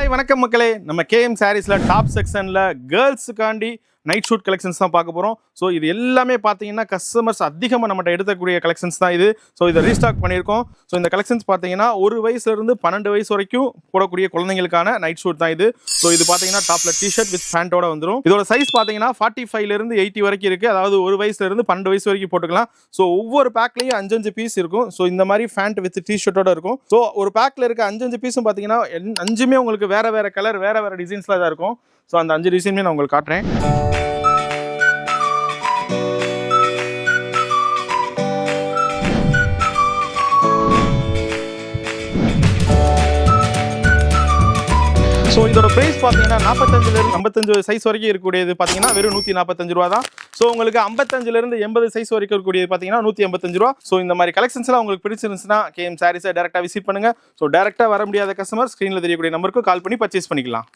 Hi வணக்கம் மக்களே. நம்ம கேஎம் சாரீஸ்ல டாப் செக்ஷன்ல கேர்ள்ஸுக்காண்டி நைட் ஷூட் கலெக்ஷன்ஸ் தான் பார்க்க போகிறோம். ஸோ இது எல்லாமே பார்த்தீங்கன்னா கஸ்டமர்ஸ் அதிகமாக நம்மகிட்ட எடுக்கக்கூடிய கலெக்ஷன்ஸ் தான் இது. ஸோ இதை ரீஸ்டாக் பண்ணியிருக்கோம். ஸோ இந்த கலெக்ஷன்ஸ் பார்த்தீங்கன்னா 1 வயசுலேருந்து 12 வயசு வரைக்கும் போடக்கூடிய குழந்தைங்களுக்கான நைட் ஷூட் தான் இது. ஸோ இது பார்த்தீங்கன்னா டாப்ல டிஷர்ட் வித் பேண்டோட வந்துடும். இதோட சைஸ் பார்த்தீங்கன்னா 45லேருந்து 80 வரைக்கும் இருக்குது. அதாவது 1 வயசுலேருந்து 12 வயசு வரைக்கும் போட்டுக்கலாம். ஸோ ஒவ்வொரு பேக்லேயும் 5 பீஸ் இருக்கும். ஸோ இந்த மாதிரி பேண்ட் வித் டிஷர்ட்டோட இருக்கும். ஸோ ஒரு பேக்கில் இருக்க 5 பீஸும் பார்த்தீங்கன்னா 5மே உங்களுக்கு வேற வேற கலர் வேற வேற டிசைன்ஸ்ல தான் இருக்கும். ஸோ அந்த 5 டிசைனுமே நான் உங்களுக்கு காட்டுறேன். ஸோ இதோட ப்ரைஸ் பார்த்தீங்கன்னா 45லேருந்து 55 சைஸ் வரைக்கும் இருக்கக்கூடியது பார்த்தீங்கன்னா வெறும் 145 ரூபா தான். ஸோ உங்களுக்கு 55லேருந்து 80 சைஸ் வரைக்கும் இருக்கக்கூடியது பார்த்தீங்கன்னா 185 ரூபா. ஸோ இந்த மாதிரி கலெக்ஷன்ஸ்லாம் உங்களுக்கு பிடிச்சிருந்துச்சுன்னா கேஎம் சாரீஸை டேரெக்டாக விசிட் பண்ணுங்க. ஸோ டேரெக்டாக வர முடியாத கஸ்டமர் ஸ்க்ரீனில் தெரியக்கூடிய நம்பருக்கு கால் பண்ணி பர்ச்சேஸ் பண்ணிக்கலாம்.